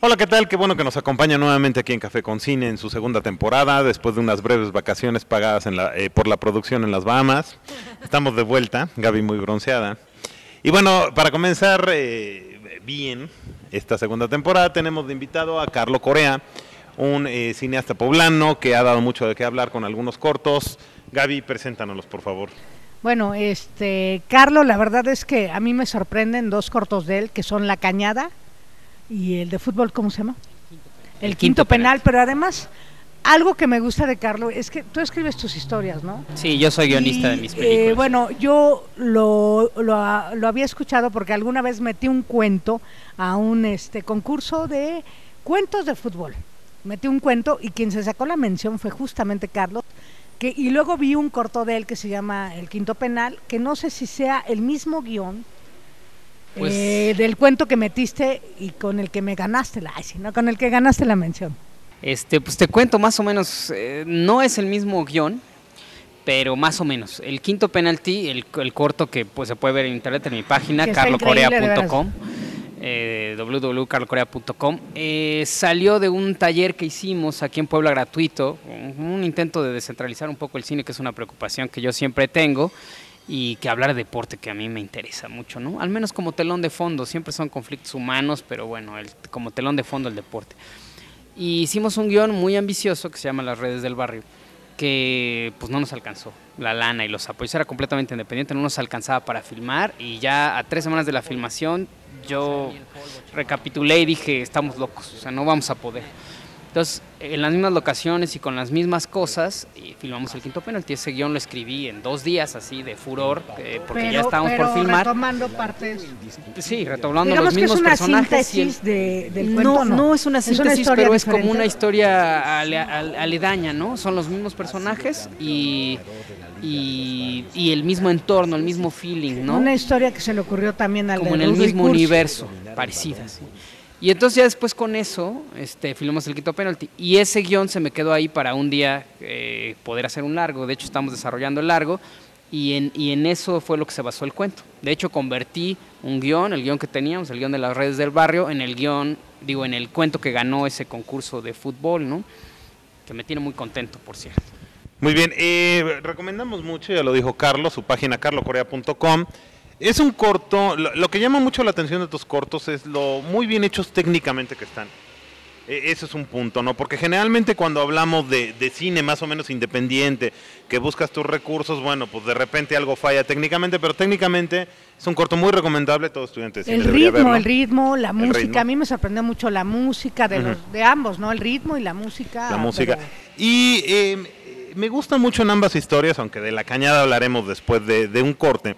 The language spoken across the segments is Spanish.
Hola, ¿qué tal? Qué bueno que nos acompaña nuevamente aquí en Café con Cine en su segunda temporada, después de unas breves vacaciones pagadas por la producción en las Bahamas. Estamos de vuelta, Gaby muy bronceada. Y bueno, para comenzar bien esta segunda temporada, tenemos de invitado a Carlo Corea, un cineasta poblano que ha dado mucho de qué hablar con algunos cortos. Gaby, preséntanoslos, por favor. Bueno, Carlos, la verdad es que a mí me sorprenden dos cortos de él, que son La Cañada y el de fútbol, ¿cómo se llama? El Quinto Penal, pero además, algo que me gusta de Carlos es que tú escribes tus historias, ¿no? Sí, yo soy guionista de mis películas. Bueno, yo lo había escuchado porque alguna vez metí un cuento a un concurso de cuentos de fútbol. Metí un cuento y quien se sacó la mención fue justamente Carlos. Y luego vi un corto de él que se llama El Quinto Penal, que no sé si sea el mismo guión pues, del cuento que metiste y con el que me ganaste con el que ganaste la mención. Pues te cuento más o menos, no es el mismo guión, pero más o menos. El Quinto Penalti, el corto que pues se puede ver en internet en mi página, carlocorea.com. www.carlocorea.com salió de un taller que hicimos aquí en Puebla gratuito, un intento de descentralizar un poco el cine, que es una preocupación que yo siempre tengo, y que hablar de deporte, que a mí me interesa mucho, ¿no? Al menos como telón de fondo, siempre son conflictos humanos, pero bueno, como telón de fondo el deporte. Y hicimos un guión muy ambicioso que se llama Las Redes del Barrio, que pues no nos alcanzó la lana y los apoyos, era completamente independiente, no nos alcanzaba para filmar, y ya a 3 semanas de la filmación yo recapitulé y dije, estamos locos, o sea, no vamos a poder. Entonces, en las mismas locaciones y con las mismas cosas, filmamos El Quinto Penalti. Ese guión lo escribí en 2 días, así, de furor, porque ya estábamos por filmar. Retomando partes. Sí, retomando los mismos personajes. ¿Digamos que es una síntesis del cuento? No es una síntesis, pero es diferente. como una historia aledaña, ¿no? Son los mismos personajes y el mismo entorno, el mismo feeling, ¿no? Una historia que se le ocurrió también al como en el mismo universo, parecida, sí. Y entonces ya después con eso filmamos El Quinto Penalti, y ese guión se me quedó ahí para un día poder hacer un largo. De hecho estamos desarrollando el largo y en eso fue lo que se basó el cuento. De hecho convertí el guión que teníamos, el guión de Las Redes del Barrio, en el cuento que ganó ese concurso de fútbol, ¿no? Que me tiene muy contento, por cierto. Muy bien, recomendamos mucho, ya lo dijo Carlos, su página carlocorea.com. Es un corto, lo que llama mucho la atención de tus cortos es lo muy bien hechos técnicamente que están. Ese es un punto, ¿no? Porque generalmente cuando hablamos de cine más o menos independiente, que buscas tus recursos, bueno, pues de repente algo falla técnicamente, pero técnicamente es un corto muy recomendable, todo estudiante de cine debería verlo. El ritmo, la música, a mí me sorprendió mucho la música de ambos, ¿no? El ritmo y la música. La música. Y me gustan mucho en ambas historias, aunque de La Cañada hablaremos después de un corte.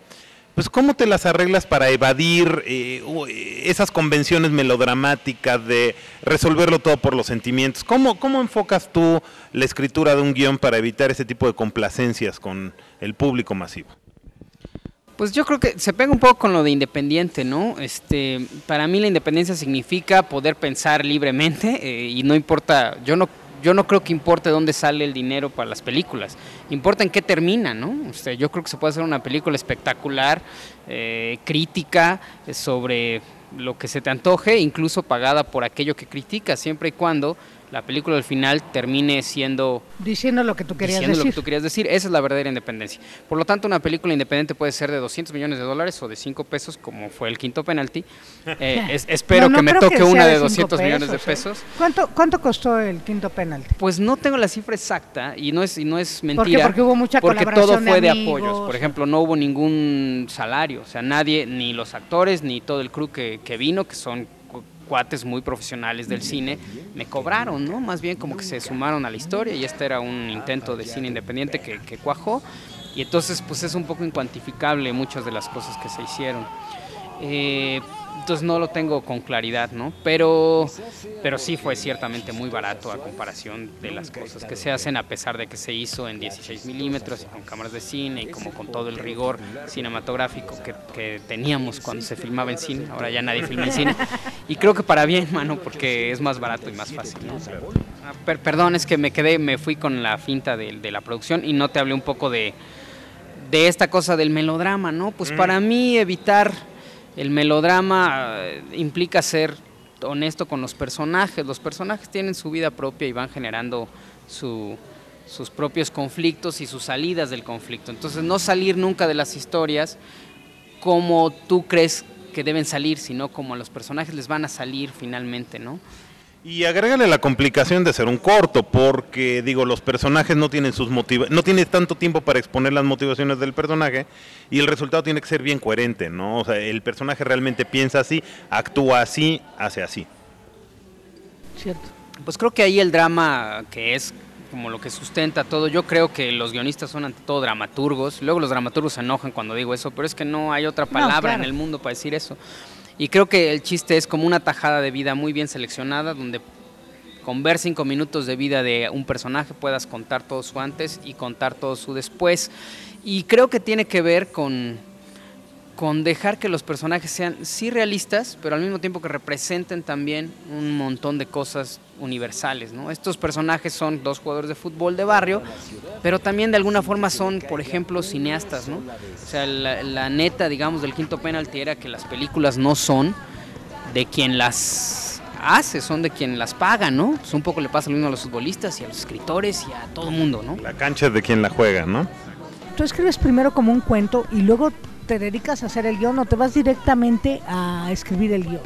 Pues ¿cómo te las arreglas para evadir esas convenciones melodramáticas de resolverlo todo por los sentimientos? ¿Cómo enfocas tú la escritura de un guión para evitar ese tipo de complacencias con el público masivo? Pues yo creo que se pega un poco con lo de independiente, ¿no? Para mí la independencia significa poder pensar libremente y no importa, yo no creo que importe dónde sale el dinero para las películas, importa en qué termina, ¿no? Yo creo que se puede hacer una película espectacular, crítica, sobre lo que se te antoje, incluso pagada por aquello que critica, siempre y cuando la película al final termine diciendo lo que tú querías decir. Esa es la verdadera independencia. Por lo tanto, una película independiente puede ser de $200 millones o de 5 pesos, como fue El Quinto Penalti. Espero que me toque una de 200 millones de pesos. ¿Cuánto costó El Quinto Penalti? Pues no tengo la cifra exacta y no es mentira. ¿Por qué? Porque hubo mucha colaboración, todo fue de amigos. apoyos. Por ejemplo, no hubo ningún salario, o sea, nadie, ni los actores, ni todo el crew que vino, que son cuates muy profesionales del cine, me cobraron, ¿no? Más bien como que se sumaron a la historia, y este era un intento de cine independiente que cuajó, y entonces pues es un poco incuantificable muchas de las cosas que se hicieron. Entonces no lo tengo con claridad, ¿no? Pero sí fue ciertamente muy barato a comparación de las cosas que se hacen, a pesar de que se hizo en 16 milímetros y con cámaras de cine y como con todo el rigor cinematográfico que teníamos cuando se filmaba en cine. Ahora ya nadie filma en cine. Y creo que para bien, mano, porque es más barato y más fácil, ¿no? Perdón, es que me fui con la finta de la producción y no te hablé un poco de esta cosa del melodrama, ¿no? Pues para mí evitar el melodrama implica ser honesto con los personajes. Los personajes tienen su vida propia y van generando sus propios conflictos y sus salidas del conflicto. Entonces no salir nunca de las historias como tú crees que deben salir, sino como a los personajes les van a salir finalmente, ¿no? Y agrégale la complicación de ser un corto, porque digo, los personajes no tienen no tienen tanto tiempo para exponer las motivaciones del personaje y el resultado tiene que ser bien coherente, ¿no? O sea, el personaje realmente piensa así, actúa así, hace así. Cierto. Pues creo que ahí el drama, que es como lo que sustenta todo, yo creo que los guionistas son ante todo dramaturgos, luego los dramaturgos se enojan cuando digo eso, pero es que no hay otra palabra en el mundo para decir eso. Y creo que el chiste es como una tajada de vida muy bien seleccionada, donde con ver 5 minutos de vida de un personaje puedas contar todo su antes y contar todo su después. Y creo que tiene que ver con dejar que los personajes sean sí realistas, pero al mismo tiempo que representen también un montón de cosas universales, ¿no? Estos personajes son 2 jugadores de fútbol de barrio, pero también de alguna forma son, por ejemplo, cineastas, ¿no? O sea, la neta, digamos, del Quinto Penalti era que las películas no son de quien las hace, son de quien las paga, ¿no? Pues un poco le pasa lo mismo a los futbolistas y a los escritores y a todo el mundo, ¿no? La cancha es de quien la juega, ¿no? Tú escribes primero como un cuento y luego te dedicas a hacer el guión o te vas directamente a escribir el guión.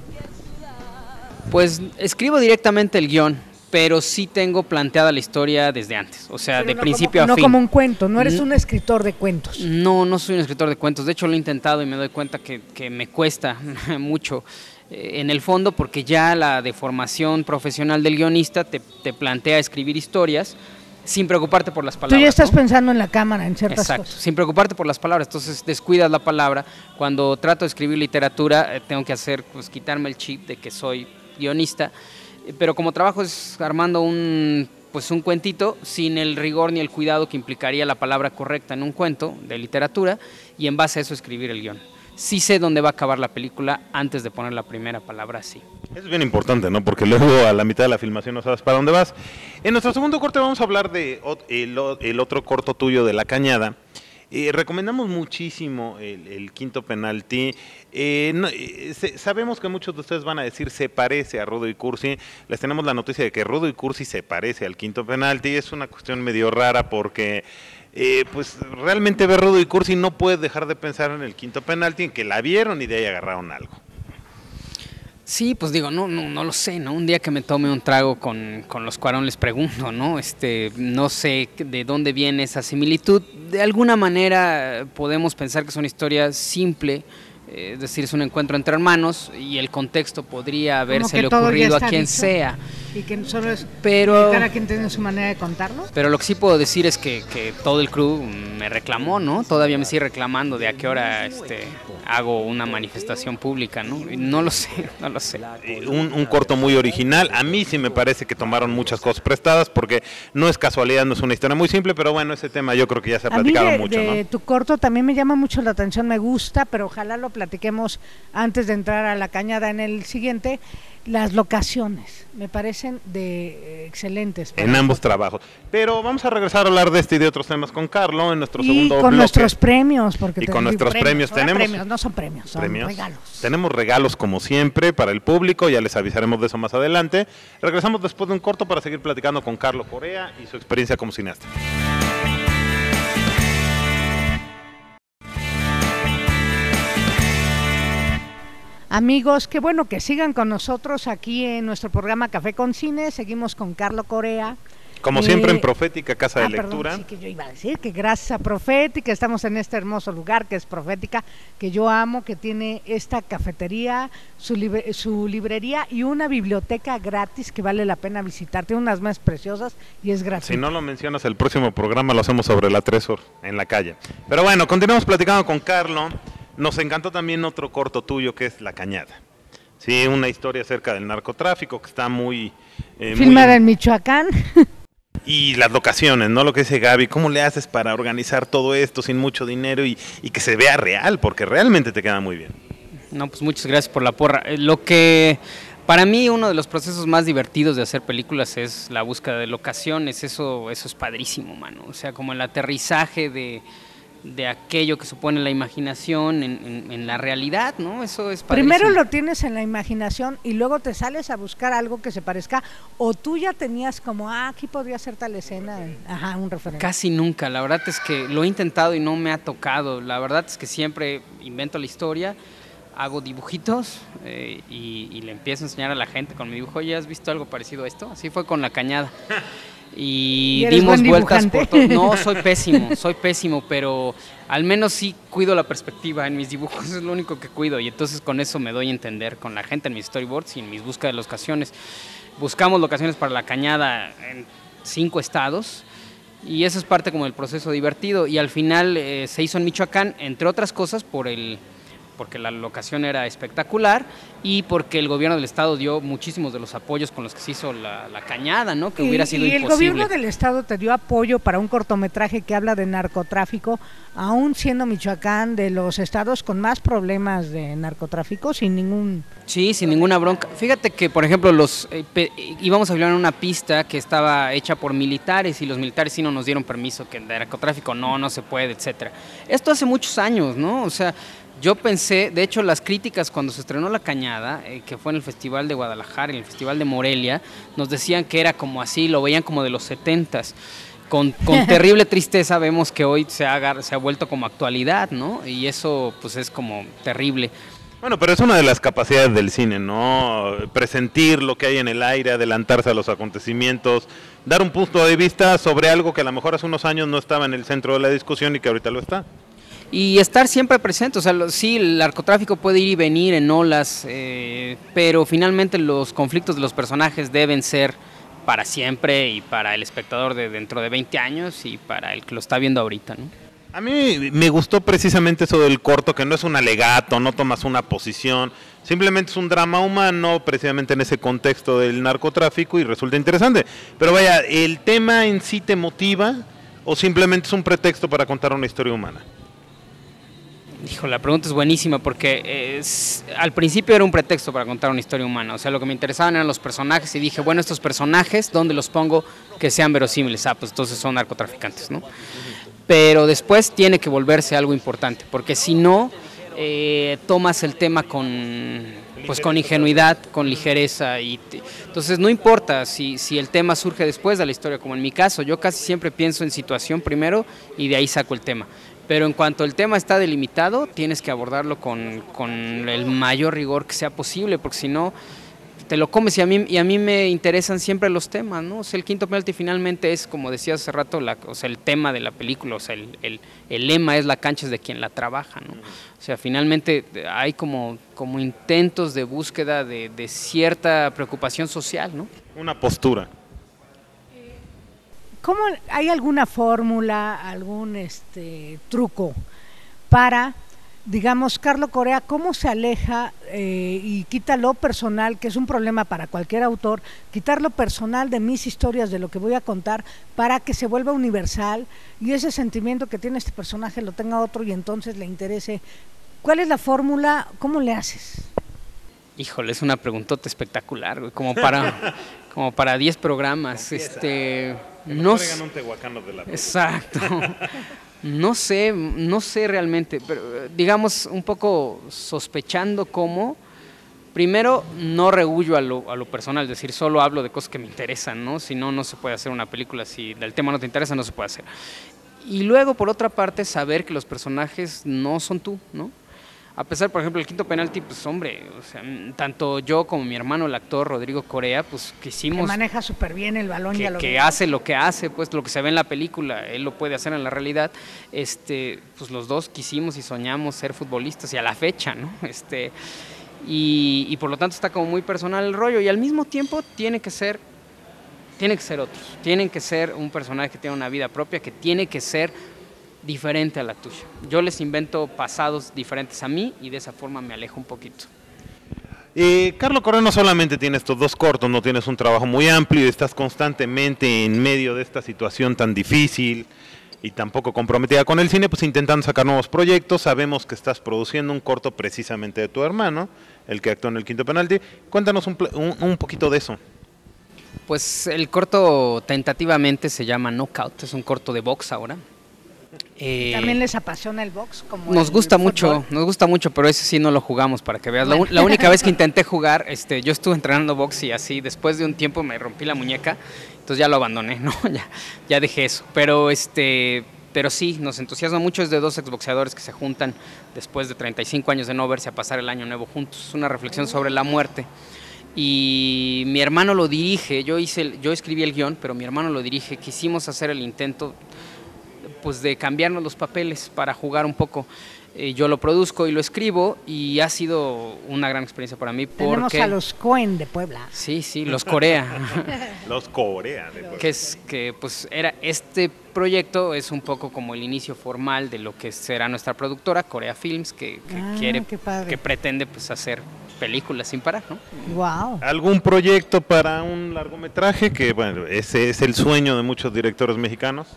Pues escribo directamente el guión, pero sí tengo planteada la historia desde antes, o sea, de principio a fin. No como un cuento, no eres un escritor de cuentos. No soy un escritor de cuentos, de hecho lo he intentado y me doy cuenta que me cuesta mucho en el fondo, porque ya la deformación profesional del guionista te plantea escribir historias sin preocuparte por las palabras. Tú ya estás, ¿no?, pensando en la cámara, en ciertas exacto, cosas. sin preocuparte por las palabras, entonces descuidas la palabra. Cuando trato de escribir literatura, tengo que hacer, pues, quitarme el chip de que soy guionista, pero como trabajo es armando un cuentito sin el rigor ni el cuidado que implicaría la palabra correcta en un cuento de literatura, y en base a eso escribir el guión. Sí sé dónde va a acabar la película antes de poner la primera palabra, sí. Es bien importante, ¿no? Porque luego a la mitad de la filmación no sabes para dónde vas. En nuestro segundo corte vamos a hablar de el otro corto tuyo, de La Cañada. Recomendamos muchísimo el Quinto Penalti. Sabemos que muchos de ustedes van a decir se parece a Rudo y Cursi. Les tenemos la noticia de que Rudo y Cursi se parece al Quinto Penalti. Es una cuestión medio rara porque pues realmente ver Rudo y Cursi no puedes dejar de pensar en el Quinto Penalti, en que la vieron y de ahí agarraron algo. Sí, pues digo, no lo sé, ¿no? Un día que me tome un trago con los Cuarón les pregunto, ¿no? No sé de dónde viene esa similitud. De alguna manera podemos pensar que es una historia simple, es decir, es un encuentro entre hermanos y el contexto podría habérsele ocurrido a quien sea. Y que solo es pero cada quien tiene su manera de contarlo. Pero lo que sí puedo decir es que todo el crew me reclamó, ¿no? Todavía me sigue reclamando de a qué hora hago una manifestación pública, ¿no? Y no lo sé. Un corto muy original. A mí sí me parece que tomaron muchas cosas prestadas, porque no es casualidad, no es una historia muy simple, pero bueno, ese tema yo creo que ya se ha platicado mucho, ¿no? Tu corto también me llama mucho la atención, me gusta, pero ojalá lo platiquemos antes de entrar a La Cañada en el siguiente. Las locaciones me parecen excelentes. En ambos trabajos. Pero vamos a regresar a hablar de este y de otros temas con Carlo en nuestro segundo bloque. Y con nuestros premios. Porque con nuestros premios tenemos... Premios, no son premios, son regalos. Tenemos regalos como siempre para el público, ya les avisaremos de eso más adelante. Regresamos después de un corto para seguir platicando con Carlo Correa y su experiencia como cineasta. Amigos, qué bueno que sigan con nosotros aquí en nuestro programa Café con Cine. Seguimos con Carlo Correa. Como siempre en Profética, Casa de Lectura. Perdón, sí, que yo iba a decir que gracias a Profética estamos en este hermoso lugar que es Profética, que yo amo, que tiene esta cafetería, su librería y una biblioteca gratis que vale la pena visitar. Tiene unas mesas preciosas y es gratis. Si no lo mencionas, el próximo programa lo hacemos sobre la Tresor, en la calle. Pero bueno, continuamos platicando con Carlo. Nos encantó también otro corto tuyo que es La Cañada. Sí, una historia acerca del narcotráfico que está muy... filmada en Michoacán. Y las locaciones, ¿no? Lo que dice Gaby, ¿cómo le haces para organizar todo esto sin mucho dinero y que se vea real? Porque realmente te queda muy bien. No, pues muchas gracias por la porra. Lo que para mí uno de los procesos más divertidos de hacer películas es la búsqueda de locaciones. Eso es padrísimo, mano. O sea, como el aterrizaje de de aquello que supone la imaginación en la realidad, ¿no? Eso es padrísimo. Primero lo tienes en la imaginación y luego te sales a buscar algo que se parezca, o tú ya tenías como, aquí podría ser tal escena, un referente. Casi nunca, la verdad es que lo he intentado y no me ha tocado, la verdad es que siempre invento la historia, hago dibujitos y le empiezo a enseñar a la gente con mi dibujo. ¿Ya has visto algo parecido a esto? Así fue con La Cañada. Y dimos vueltas por todo. No, soy pésimo, pero al menos sí cuido la perspectiva en mis dibujos, es lo único que cuido, y entonces con eso me doy a entender con la gente en mis storyboards y en mis búsquedas de locaciones. Buscamos locaciones para La Cañada en 5 estados, y eso es parte como del proceso divertido, y al final se hizo en Michoacán, entre otras cosas porque la locación era espectacular y porque el gobierno del estado dio muchísimos de los apoyos con los que se hizo la Cañada, ¿no? Que hubiera sido imposible. Y el gobierno del estado te dio apoyo para un cortometraje que habla de narcotráfico, aún siendo Michoacán de los estados con más problemas de narcotráfico, sin ningún... Sí, sin ninguna bronca. Fíjate que, por ejemplo, íbamos a filmar en una pista que estaba hecha por militares y los militares sí no nos dieron permiso, que de narcotráfico no se puede, etcétera. Esto hace muchos años, ¿no? O sea, yo pensé, de hecho, las críticas cuando se estrenó La Cañada, que fue en el Festival de Guadalajara, en el Festival de Morelia, nos decían que era como así, lo veían como de los 70s. Con terrible tristeza vemos que hoy se ha vuelto como actualidad, ¿no? Y eso pues es como terrible. Bueno, pero es una de las capacidades del cine, ¿no? Presentir lo que hay en el aire, adelantarse a los acontecimientos, dar un punto de vista sobre algo que a lo mejor hace unos años no estaba en el centro de la discusión y que ahorita lo está. Y estar siempre presente, o sea, sí, el narcotráfico puede ir y venir en olas, pero finalmente los conflictos de los personajes deben ser para siempre y para el espectador de dentro de 20 años y para el que lo está viendo ahorita, ¿no? A mí me gustó precisamente eso del corto, que no es un alegato, no tomas una posición, simplemente es un drama humano, precisamente en ese contexto del narcotráfico, y resulta interesante. Pero vaya, ¿el tema en sí te motiva o simplemente es un pretexto para contar una historia humana? Hijo, la pregunta es buenísima porque al principio era un pretexto para contar una historia humana, o sea, lo que me interesaban eran los personajes y dije, bueno, estos personajes, ¿dónde los pongo que sean verosímiles? Pues entonces son narcotraficantes, ¿no? Pero después tiene que volverse algo importante, porque si no, tomas el tema con ingenuidad, con ligereza, entonces no importa si el tema surge después de la historia, como en mi caso, yo casi siempre pienso en situación primero y de ahí saco el tema. Pero en cuanto el tema está delimitado, tienes que abordarlo con el mayor rigor que sea posible, porque si no, te lo comes. Y a mí me interesan siempre los temas, ¿no? O sea, el quinto penalti finalmente es, como decías hace rato, o sea, el tema de la película, o sea, el lema es la cancha es de quien la trabaja, ¿no? O sea, finalmente hay como intentos de búsqueda de cierta preocupación social, ¿no? Una postura. ¿Cómo hay alguna fórmula, algún truco para, digamos, Carlo Correa, cómo se aleja y quita lo personal, que es un problema para cualquier autor, quitar lo personal de mis historias, de lo que voy a contar, para que se vuelva universal y ese sentimiento que tiene este personaje lo tenga otro y entonces le interese? ¿Cuál es la fórmula? ¿Cómo le haces? Híjole, es una preguntota espectacular, güey, como para 10 programas. No sé. Exacto. No sé realmente, pero digamos un poco sospechando cómo, primero no rehuyo a lo personal, es decir, solo hablo de cosas que me interesan, ¿no? Si no, no se puede hacer una película, si el tema no te interesa, no se puede hacer. Y luego, por otra parte, saber que los personajes no son tú, ¿no? A pesar, por ejemplo, el quinto penalti, pues hombre, o sea, tanto yo como mi hermano, el actor Rodrigo Corea, pues quisimos... Que maneja súper bien el balón. Que hace lo que hace, pues lo que se ve en la película, él lo puede hacer en la realidad. Pues los dos quisimos y soñamos ser futbolistas y a la fecha, ¿no? Y por lo tanto está como muy personal el rollo y al mismo tiempo tiene que ser otros, tienen que ser un personaje que tiene una vida propia, que tiene que ser diferente a la tuya. Yo les invento pasados diferentes a mí y de esa forma me alejo un poquito. Carlo Correa no solamente tiene estos 2 cortos, no tienes un trabajo muy amplio y estás constantemente en medio de esta situación tan difícil y tampoco comprometida con el cine, pues intentando sacar nuevos proyectos. Sabemos que estás produciendo un corto precisamente de tu hermano, el que actuó en el quinto penalti. Cuéntanos un poquito de eso. Pues el corto tentativamente se llama Knockout, es un corto de box ahora. ¿También les apasiona el box? Como nos el gusta fútbol? mucho, pero ese sí no lo jugamos, para que veas. Bueno. La única vez que intenté jugar, yo estuve entrenando box y así, después de un tiempo me rompí la muñeca, entonces ya lo abandoné, ¿no? Ya dejé eso. Pero sí, nos entusiasma mucho. Es de dos exboxeadores que se juntan después de 35 años de no verse a pasar el año nuevo juntos. Es una reflexión sobre la muerte. Y mi hermano lo dirige, yo escribí el guión, pero mi hermano lo dirige. Quisimos hacer el intento pues de cambiarnos los papeles para jugar un poco. Yo lo produzco y lo escribo y ha sido una gran experiencia para mí. Tenemos a los Coen de Puebla. Sí, los Corea. Los Corea de Puebla. que pues era este proyecto es un poco como el inicio formal de lo que será nuestra productora, Corea Films, que quiere, que pretende pues hacer películas sin parar, ¿no? Wow. ¿Algún proyecto para un largometraje? Que bueno, ese es el sueño de muchos directores mexicanos.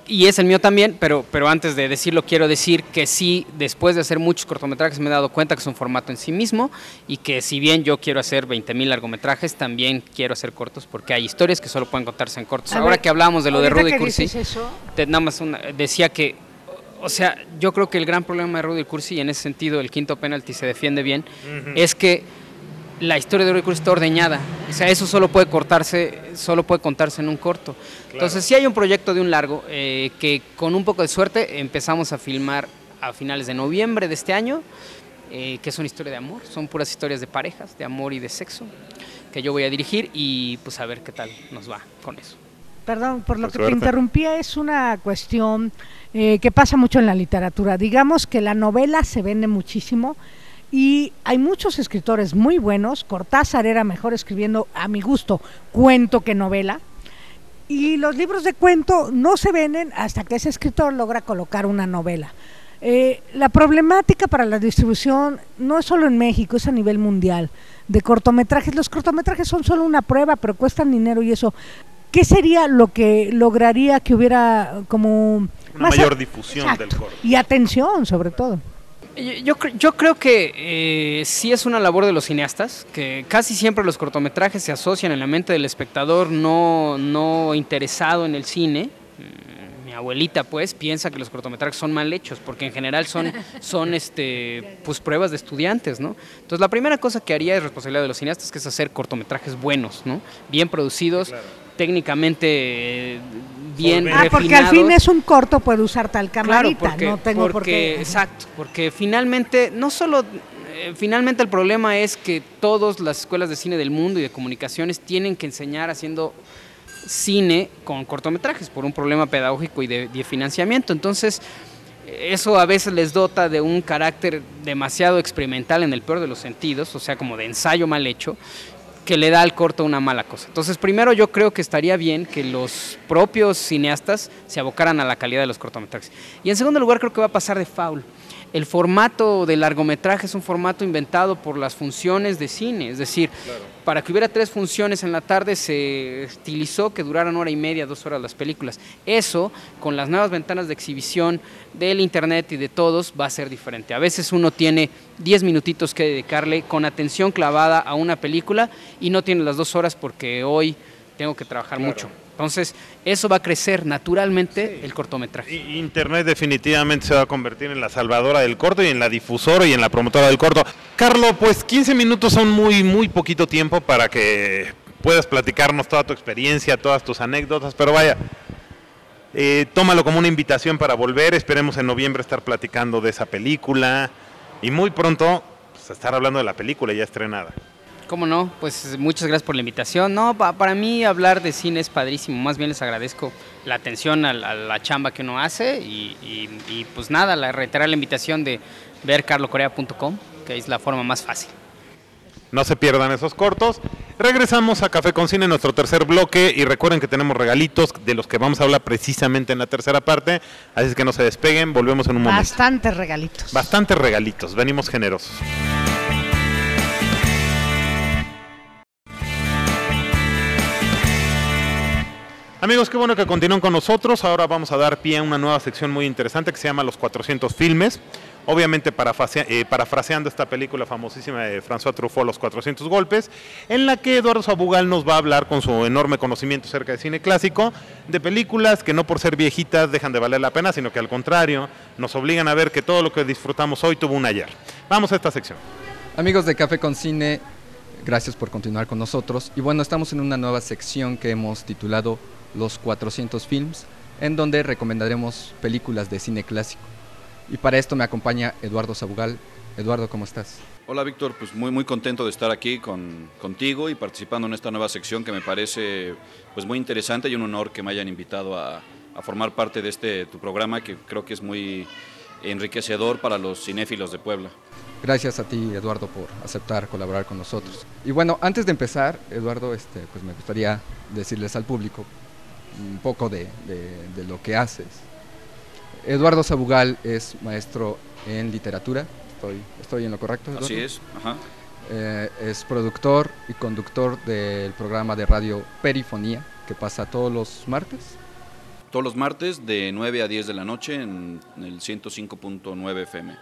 Y es el mío también, pero antes de decirlo quiero decir que sí, después de hacer muchos cortometrajes me he dado cuenta que es un formato en sí mismo y que si bien yo quiero hacer 20,000 largometrajes, también quiero hacer cortos porque hay historias que solo pueden contarse en cortos. Ahora que hablábamos de lo de Rudy Cursi, nada más decía que, o sea, yo creo que el gran problema de Rudy Cursi, y en ese sentido el quinto penalti se defiende bien, es que la historia de Rudy Cursi está ordeñada, o sea, eso solo puede contarse en un corto. Claro. Entonces sí hay un proyecto de un largo que con un poco de suerte empezamos a filmar a finales de noviembre de este año, que es una historia de amor, son puras historias de parejas, de amor y de sexo, que yo voy a dirigir y pues a ver qué tal nos va con eso. Perdón, por lo que te interrumpía, es una cuestión que pasa mucho en la literatura. Digamos que la novela se vende muchísimo, y hay muchos escritores muy buenos. Cortázar era mejor escribiendo, a mi gusto, cuento que novela, y los libros de cuento no se venden hasta que ese escritor logra colocar una novela. La problemática para la distribución no es solo en México, es a nivel mundial, de cortometrajes. Los cortometrajes son solo una prueba, pero cuestan dinero y eso. ¿Qué sería lo que lograría que hubiera como una mayor difusión del corto? Y atención, sobre todo. Yo creo que sí es una labor de los cineastas, que casi siempre los cortometrajes se asocian en la mente del espectador no interesado en el cine. Mi abuelita pues piensa que los cortometrajes son mal hechos, porque en general son pues pruebas de estudiantes, ¿no? Entonces la primera cosa que haría es responsabilidad de los cineastas, que es hacer cortometrajes buenos, ¿no? Bien producidos, claro, técnicamente bien refinados. Porque al fin es un corto, puede usar tal camarita, claro, no tengo por qué. Exacto, porque finalmente no solo finalmente el problema es que todas las escuelas de cine del mundo y de comunicaciones tienen que enseñar haciendo cine con cortometrajes por un problema pedagógico y de financiamiento. Entonces eso a veces les dota de un carácter demasiado experimental en el peor de los sentidos, o sea, como de ensayo mal hecho, que le da al corto una mala cosa. Entonces, primero yo creo que estaría bien que los propios cineastas se abocaran a la calidad de los cortometrajes. Y en segundo lugar, creo que va a pasar de faul. El formato de largometraje es un formato inventado por las funciones de cine, es decir, claro, para que hubiera 3 funciones en la tarde se estilizó que duraran 1:30, 2 horas las películas. Eso, con las nuevas ventanas de exhibición del internet y de todos, va a ser diferente. A veces uno tiene 10 minutitos que dedicarle con atención clavada a una película y no tiene las 2 horas porque hoy tengo que trabajar mucho. Entonces, eso va a crecer naturalmente, el cortometraje. Internet definitivamente se va a convertir en la salvadora del corto y en la difusora y en la promotora del corto. Carlos, pues 15 minutos son muy poquito tiempo para que puedas platicarnos toda tu experiencia, todas tus anécdotas, pero vaya, tómalo como una invitación para volver. Esperemos en noviembre estar platicando de esa película y muy pronto pues, estar hablando de la película ya estrenada. ¿Cómo no? Pues muchas gracias por la invitación. No, para mí hablar de cine es padrísimo. Más bien les agradezco la atención a la chamba que uno hace y pues nada, reiterar la invitación de ver carlocorea.com, que es la forma más fácil. No se pierdan esos cortos. Regresamos a Café con Cine, nuestro tercer bloque, y recuerden que tenemos regalitos de los que vamos a hablar precisamente en la tercera parte, así es que no se despeguen, volvemos en un momento. Bastantes regalitos. Bastantes regalitos, venimos generosos. Amigos, qué bueno que continúen con nosotros. Ahora vamos a dar pie a una nueva sección muy interesante que se llama Los 400 Filmes. Obviamente parafraseando esta película famosísima de François Truffaut, Los 400 Golpes, en la que Eduardo Sabugal nos va a hablar con su enorme conocimiento acerca de cine clásico, de películas que no por ser viejitas dejan de valer la pena, sino que al contrario, nos obligan a ver que todo lo que disfrutamos hoy tuvo un ayer. Vamos a esta sección. Amigos de Café con Cine, gracias por continuar con nosotros. Y bueno, estamos en una nueva sección que hemos titulado Los 400 Films, en donde recomendaremos películas de cine clásico. Y para esto me acompaña Eduardo Sabugal. Eduardo, ¿cómo estás? Hola Víctor, pues muy contento de estar aquí contigo y participando en esta nueva sección que me parece pues muy interesante y un honor que me hayan invitado a formar parte de tu programa, que creo que es muy enriquecedor para los cinéfilos de Puebla. Gracias a ti, Eduardo, por aceptar colaborar con nosotros. Y bueno, antes de empezar, Eduardo, pues me gustaría decirles al público un poco de lo que haces. Eduardo Sabugal es maestro en literatura, ¿estoy en lo correcto, Eduardo? Así es, ajá. Es productor y conductor del programa de radio Perifonía, que pasa todos los martes. Todos los martes de 9 a 10 de la noche en el 105.9 FM.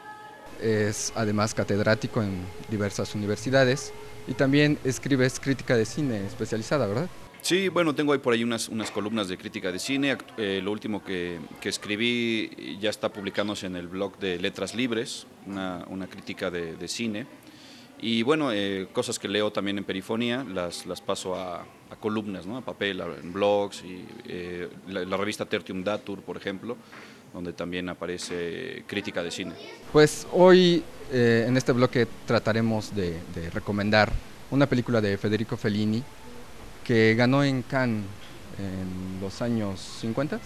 Es además catedrático en diversas universidades y también escribes crítica de cine especializada, ¿verdad? Sí, bueno, tengo ahí por ahí unas columnas de crítica de cine. Lo último que escribí ya está publicándose en el blog de Letras Libres, una crítica de cine. Y bueno, cosas que leo también en Perifonía las paso a columnas, ¿no? A papel, en blogs, y la revista Tertium Datur, por ejemplo, donde también aparece crítica de cine. Pues hoy en este bloque trataremos de recomendar una película de Federico Fellini que ganó en Cannes en los años 50?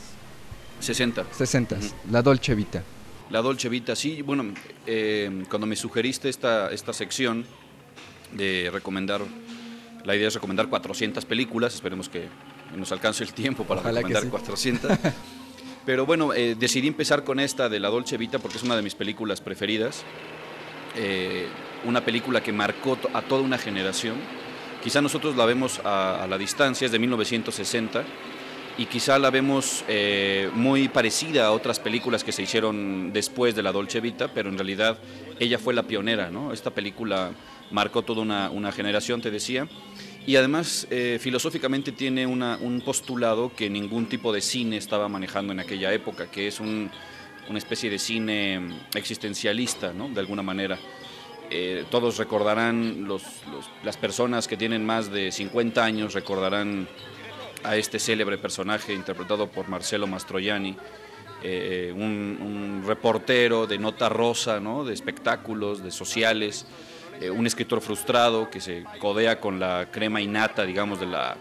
60. 60, La Dolce Vita. La Dolce Vita, sí. Bueno, cuando me sugeriste esta sección de recomendar, la idea es recomendar 400 películas, esperemos que nos alcance el tiempo para Ojalá recomendar sí. 400. Pero bueno, decidí empezar con esta de La Dolce Vita porque es una de mis películas preferidas, una película que marcó a toda una generación. Quizá nosotros la vemos a la distancia, es de 1960, y quizá la vemos muy parecida a otras películas que se hicieron después de La Dolce Vita, pero en realidad ella fue la pionera, ¿no? Esta película marcó toda una generación, te decía, y además filosóficamente tiene un postulado que ningún tipo de cine estaba manejando en aquella época, que es una especie de cine existencialista, ¿no? De alguna manera. Todos recordarán, las personas que tienen más de 50 años recordarán a este célebre personaje interpretado por Marcello Mastroianni, un reportero de nota rosa, ¿no? De espectáculos, de sociales, un escritor frustrado que se codea con la crema innata, digamos, de la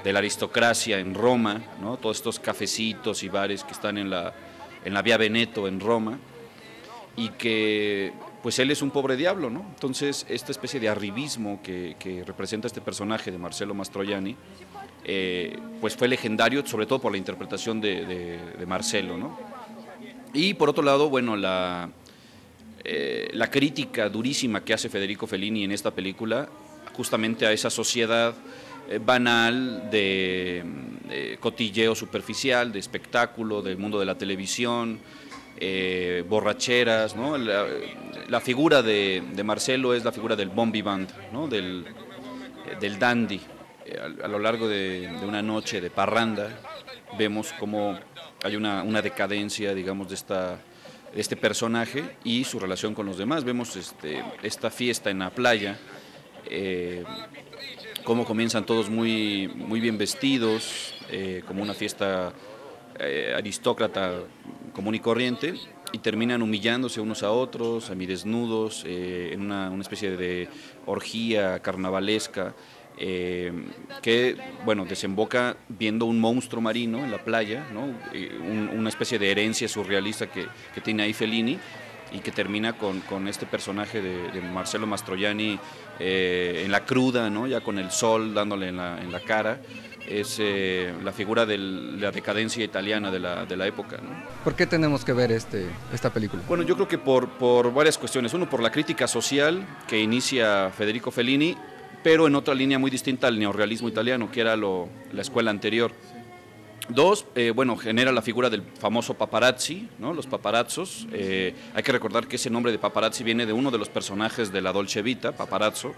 aristocracia en Roma, ¿no? Todos estos cafecitos y bares que están en la Vía Veneto en Roma, y que pues él es un pobre diablo, ¿no? Entonces esta especie de arribismo que representa este personaje de Marcello Mastroianni, pues fue legendario, sobre todo por la interpretación de Marcello, ¿no? Y por otro lado, bueno, la crítica durísima que hace Federico Fellini en esta película, justamente a esa sociedad banal de cotilleo superficial, de espectáculo, del mundo de la televisión, borracheras, ¿no? La figura de Marcello es la figura del bon vivant, ¿no? Del dandy. A lo largo de una noche de parranda vemos cómo hay una decadencia, digamos, de este personaje y su relación con los demás. Vemos esta fiesta en la playa, cómo comienzan todos muy bien vestidos, como una fiesta aristócrata común y corriente, y terminan humillándose unos a otros, semidesnudos, en una especie de orgía carnavalesca, que bueno, desemboca viendo un monstruo marino en la playa, ¿no? Una especie de herencia surrealista que tiene ahí Fellini, y que termina con este personaje de Marcello Mastroianni en la cruda, ¿no? Ya con el sol dándole en la cara. Es la figura de la decadencia italiana de la época, ¿no? ¿Por qué tenemos que ver esta película? Bueno, yo creo que por varias cuestiones. Uno, por la crítica social que inicia Federico Fellini, pero en otra línea muy distinta al neorrealismo italiano, que era la escuela anterior. Dos, bueno, genera la figura del famoso paparazzi, ¿no? Los paparazzos. Hay que recordar que ese nombre de paparazzi viene de uno de los personajes de la Dolce Vita, Paparazzo.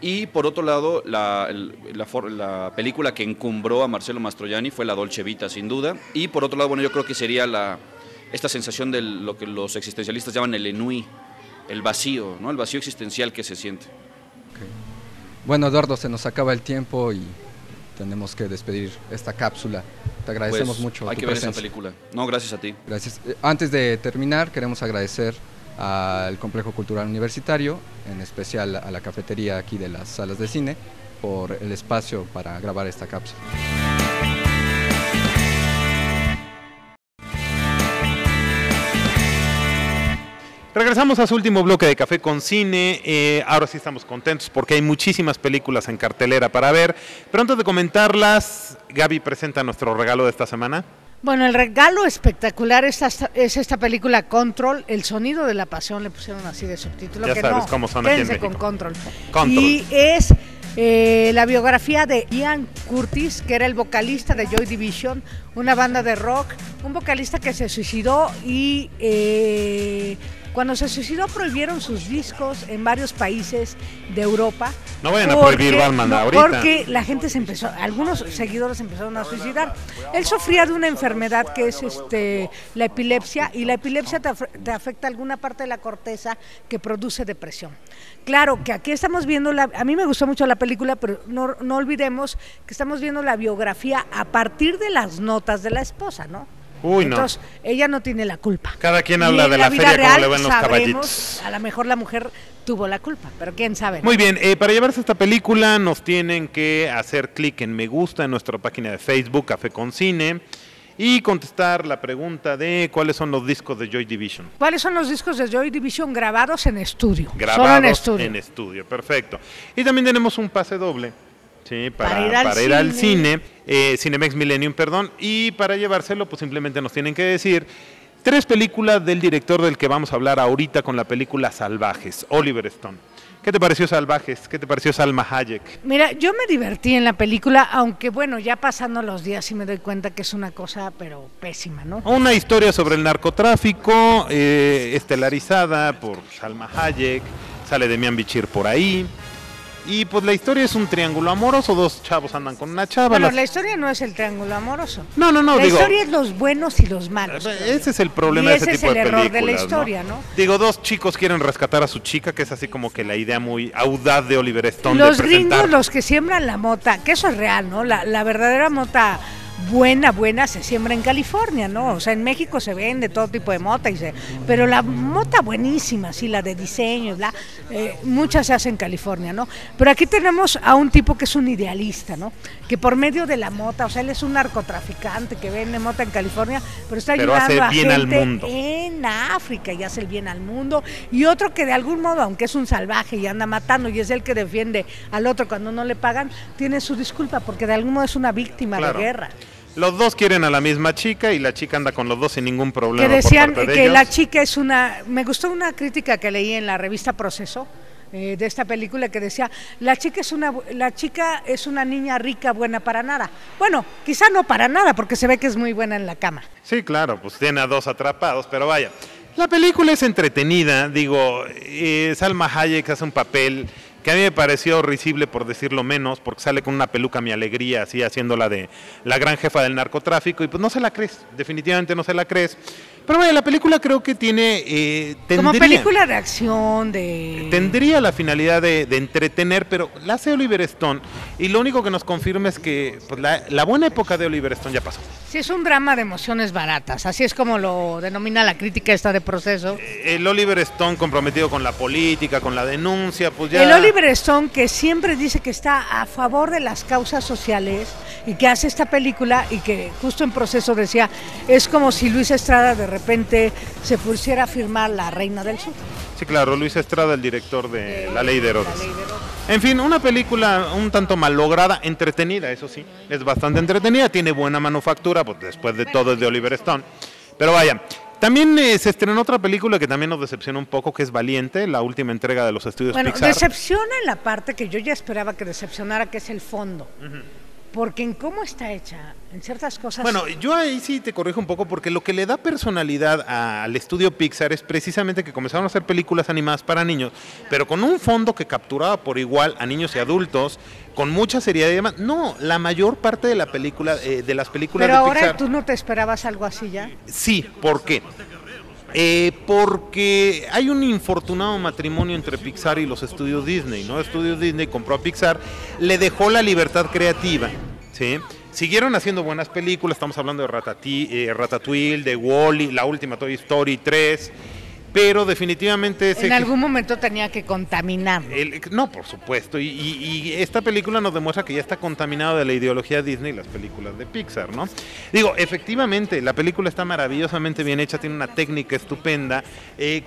Y por otro lado, la película que encumbró a Marcello Mastroianni fue la Dolce Vita, sin duda. Y por otro lado, bueno, yo creo que sería esta sensación de lo que los existencialistas llaman el ennui, el vacío, ¿no? El vacío existencial que se siente. Okay. Bueno, Eduardo, se nos acaba el tiempo y tenemos que despedir esta cápsula. Te agradecemos mucho. Hay que ver esa película. No, gracias a ti. Gracias. Antes de terminar, queremos agradecer al Complejo Cultural Universitario, en especial a la cafetería aquí de las salas de cine, por el espacio para grabar esta cápsula. Regresamos a su último bloque de Café con Cine. Ahora sí estamos contentos porque hay muchísimas películas en cartelera para ver. Pero antes de comentarlas, Gaby presenta nuestro regalo de esta semana. Bueno, el regalo espectacular es esta película Control, El sonido de la pasión, le pusieron así de subtítulo. Ya que sabes no, cómo son aquí en quédense México. con Control. Control. Y es la biografía de Ian Curtis, que era el vocalista de Joy Division, una banda de rock, un vocalista que se suicidó y cuando se suicidó prohibieron sus discos en varios países de Europa. No vayan a prohibir Batman ahorita. Porque la gente algunos seguidores empezaron a suicidar. Él sufría de una enfermedad que es la epilepsia, y la epilepsia te afecta alguna parte de la corteza que produce depresión. Claro que aquí estamos viendo, a mí me gustó mucho la película, pero no olvidemos que estamos viendo la biografía a partir de las notas de la esposa, ¿no? Uy, entonces, ella no tiene la culpa. Cada quien habla de la feria como le ven los caballitos. A lo mejor la mujer tuvo la culpa, pero quién sabe. Muy bien, para llevarse esta película nos tienen que hacer clic en me gusta en nuestra página de Facebook, Café con Cine, y contestar la pregunta de cuáles son los discos de Joy Division. ¿Cuáles son los discos de Joy Division grabados en estudio? Grabados solo en estudio. En estudio, perfecto. Y también tenemos un pase doble. Sí, para ir al cine, Cinemex Millennium, perdón, y para llevárselo, pues simplemente nos tienen que decir 3 películas del director del que vamos a hablar ahorita con la película Salvajes, Oliver Stone. ¿Qué te pareció Salvajes? ¿Qué te pareció Salma Hayek? Mira, yo me divertí en la película, aunque bueno, ya pasando los días sí me doy cuenta que es una cosa, pero pésima, ¿no? Una historia sobre el narcotráfico, estelarizada por Salma Hayek, sale Demian Bichir por ahí. Y pues la historia es un triángulo amoroso, 2 chavos andan con una chava. Bueno, la historia no es el triángulo amoroso. No, la historia es los buenos y los malos. Ese es el problema de ese tipo de películas. Ese es el error de la historia, ¿no? Digo, 2 chicos quieren rescatar a su chica, que es así como que la idea muy audaz de Oliver Stone. Los gringos, los que siembran la mota, que eso es real, ¿no? La verdadera mota buena se siembra en California, ¿no? O sea, en México se vende todo tipo de mota, pero la mota buenísima, sí, la de diseño, muchas se hace en California, ¿no? Pero aquí tenemos a un tipo que es un idealista, ¿no? Que por medio de la mota, o sea, él es un narcotraficante que vende mota en California, pero está ayudando a gente en África y hace el bien al mundo. Y otro que de algún modo, aunque es un salvaje y anda matando y es el que defiende al otro cuando no le pagan, tiene su disculpa porque de algún modo es una víctima de guerra. Los 2 quieren a la misma chica y la chica anda con los 2 sin ningún problema. Que decían por parte de que ellos. la chica es me gustó una crítica que leí en la revista Proceso de esta película que decía, la chica es una niña rica, buena para nada. Bueno, quizá no para nada, porque se ve que es muy buena en la cama. Sí, claro, pues tiene a 2 atrapados, pero vaya. La película es entretenida, digo, Salma Hayek hace un papel que a mí me pareció risible, por decirlo menos, porque sale con una peluca Mi Alegría, así haciéndola de la gran jefa del narcotráfico, y pues no se la crees, definitivamente no se la crees. Pero vaya, la película creo que como película de acción, tendría la finalidad de entretener, pero la hace Oliver Stone, y lo único que nos confirma es que pues, la buena época de Oliver Stone ya pasó. Sí, es un drama de emociones baratas, así es como lo denomina la crítica esta de Proceso. El Oliver Stone comprometido con la política, con la denuncia, pues ya... El Oliver Stone, que siempre dice que está a favor de las causas sociales y que hace esta película, y que justo en Proceso decía, es como si Luis Estrada de repente se pusiera a firmar La Reina del Sur. Sí, claro, Luis Estrada, el director de La Ley de Herodes. En fin, una película un tanto mal lograda, entretenida, eso sí, es bastante entretenida, tiene buena manufactura, pues después de todo es de Oliver Stone. Pero vaya, también se estrenó otra película que también nos decepcionó un poco, que es Valiente, la última entrega de los estudios Pixar. Decepciona en la parte que yo ya esperaba que decepcionara, que es el fondo. porque en cómo está hecha, en ciertas cosas... Bueno, yo ahí sí te corrijo un poco porque lo que le da personalidad al estudio Pixar es precisamente que comenzaron a hacer películas animadas para niños, pero con un fondo que capturaba por igual a niños y adultos, con mucha seriedad y demás. No, la mayor parte de la película, de las películas pero de ahora Pixar... tú no te esperabas algo así ya. Sí, ¿por qué? Porque hay un infortunado matrimonio entre Pixar y los estudios Disney, ¿no? Estudios Disney compró a Pixar, le dejó la libertad creativa, ¿sí? Siguieron haciendo buenas películas, estamos hablando de Ratatouille, de Wall-E, la última Toy Story 3, pero definitivamente... En algún momento tenía que contaminar. No, por supuesto, y esta película nos demuestra que ya está contaminado de la ideología Disney las películas de Pixar, ¿no? Digo, efectivamente, la película está maravillosamente bien hecha, tiene una técnica estupenda,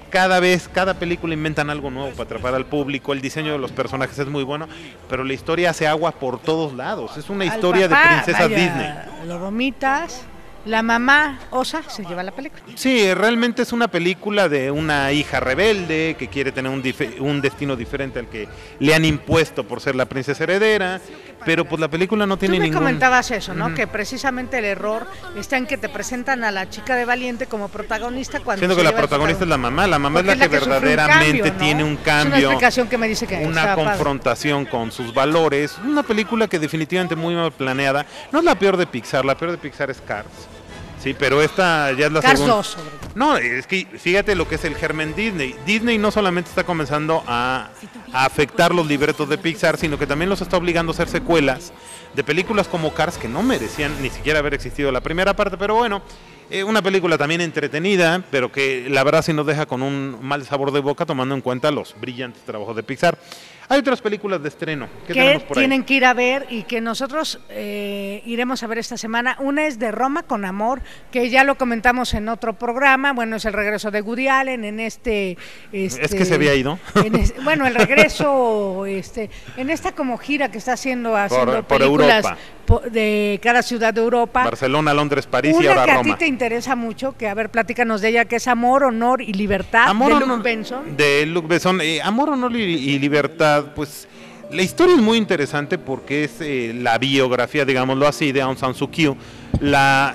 cada película inventan algo nuevo para atrapar al público, el diseño de los personajes es muy bueno, pero la historia hace agua por todos lados, es una historia de princesas Disney. Lo vomitas... La mamá osa se lleva la película. Sí, realmente es una película de una hija rebelde que quiere tener un destino diferente al que le han impuesto por ser la princesa heredera, pero pues la película no tiene Tú me ningún... comentabas eso, ¿no? Que precisamente el error está en que te presentan a la chica de Valiente como protagonista cuando... Siendo que la protagonista es la mamá es la que verdaderamente tiene un cambio. Es una explicación que me dice que una confrontación con sus valores, una película que definitivamente muy mal planeada, no es la peor de Pixar, la peor de Pixar es Cars. Sí, pero esta ya es la Cars segunda. 2, sobre todo. No, es que fíjate lo que es el germen Disney. Disney no solamente está comenzando a afectar los libretos de Pixar, sino que también los está obligando a hacer secuelas de películas como Cars que no merecían ni siquiera haber existido la primera parte, pero bueno, una película también entretenida, pero que la verdad sí nos deja con un mal sabor de boca tomando en cuenta los brillantes trabajos de Pixar. Hay otras películas de estreno. ¿Qué tenemos por ahí? Tienen que ir a ver y que nosotros iremos a ver esta semana. Una es de Roma con amor, que ya lo comentamos en otro programa. Bueno, es el regreso de Woody Allen en es que se había ido. Bueno, el regreso en esta como gira que está haciendo por películas Europa. De cada ciudad de Europa. Barcelona, Londres, París y Una ahora que Roma. A ti te interesa mucho, que a ver, platícanos de ella, que es Amor, Honor y Libertad, de Luc Besson. De Luc Besson. Amor, Honor y Libertad, pues la historia es muy interesante porque es la biografía, digámoslo así, de Aung San Suu Kyi, la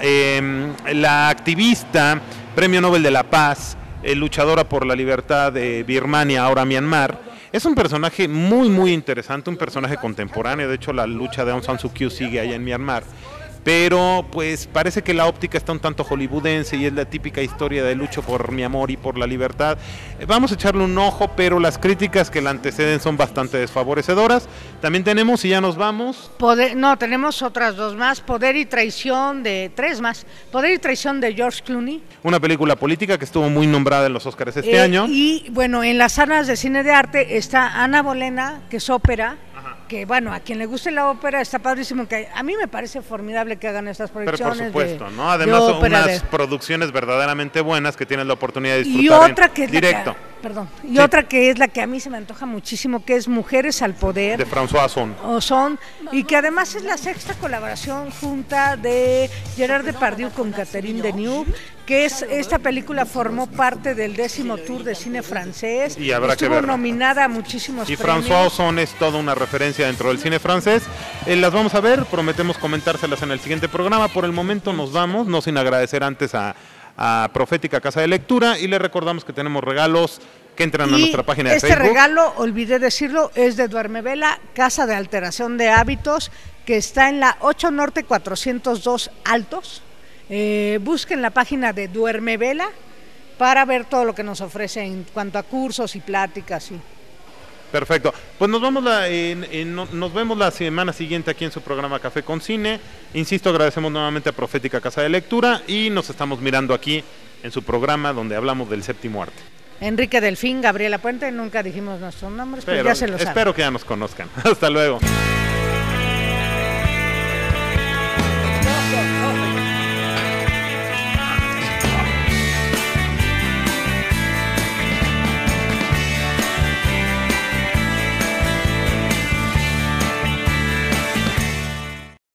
activista, Premio Nobel de la Paz, luchadora por la libertad de Birmania, ahora Myanmar. Es un personaje muy, muy interesante, un personaje contemporáneo. De hecho, la lucha de Aung San Suu Kyi sigue allá en Myanmar. Pero pues parece que la óptica está un tanto hollywoodense y es la típica historia de lucho por mi amor y por la libertad. Vamos a echarle un ojo, pero las críticas que la anteceden son bastante desfavorecedoras. También tenemos, y ya nos vamos... tenemos otras dos más, Poder y Traición tres más. Poder y Traición de George Clooney. Una película política que estuvo muy nombrada en los Oscars este año. Y bueno, en las salas de cine de arte está Ana Bolena, que es ópera. Que bueno, a quien le guste la ópera está padrísimo, que a mí me parece formidable que hagan estas proyecciones. Pero por supuesto, ¿no? Además son unas producciones verdaderamente buenas que tienes la oportunidad de disfrutar y otra que es directo. Otra que es la que a mí se me antoja muchísimo, que es Mujeres al Poder. De François Ozon, y que además es la sexta colaboración junta de Gerard Depardieu con Catherine Deneuve, que es esta película formó parte del 10º Tour de Cine francés. Y habrá estuvo que verla. Nominada a muchísimos premios. François Ozon es toda una referencia dentro del cine francés. Las vamos a ver, prometemos comentárselas en el siguiente programa. Por el momento nos vamos, no sin agradecer antes a Profética Casa de Lectura, y les recordamos que tenemos regalos que entran a nuestra página de Facebook. Este regalo, olvidé decirlo, es de Duermevela, Casa de Alteración de Hábitos, que está en la 8 Norte 402 Altos. Busquen la página de Duermevela para ver todo lo que nos ofrece en cuanto a cursos y pláticas. Perfecto, pues nos vemos nos vemos la semana siguiente aquí en su programa Café con Cine. Insisto, agradecemos nuevamente a Profética Casa de Lectura y nos estamos mirando aquí en su programa donde hablamos del séptimo arte. Enrique Delfín, Gabriela Puente, nunca dijimos nuestros nombres, pero ya se lo saben. Espero que ya nos conozcan. Hasta luego.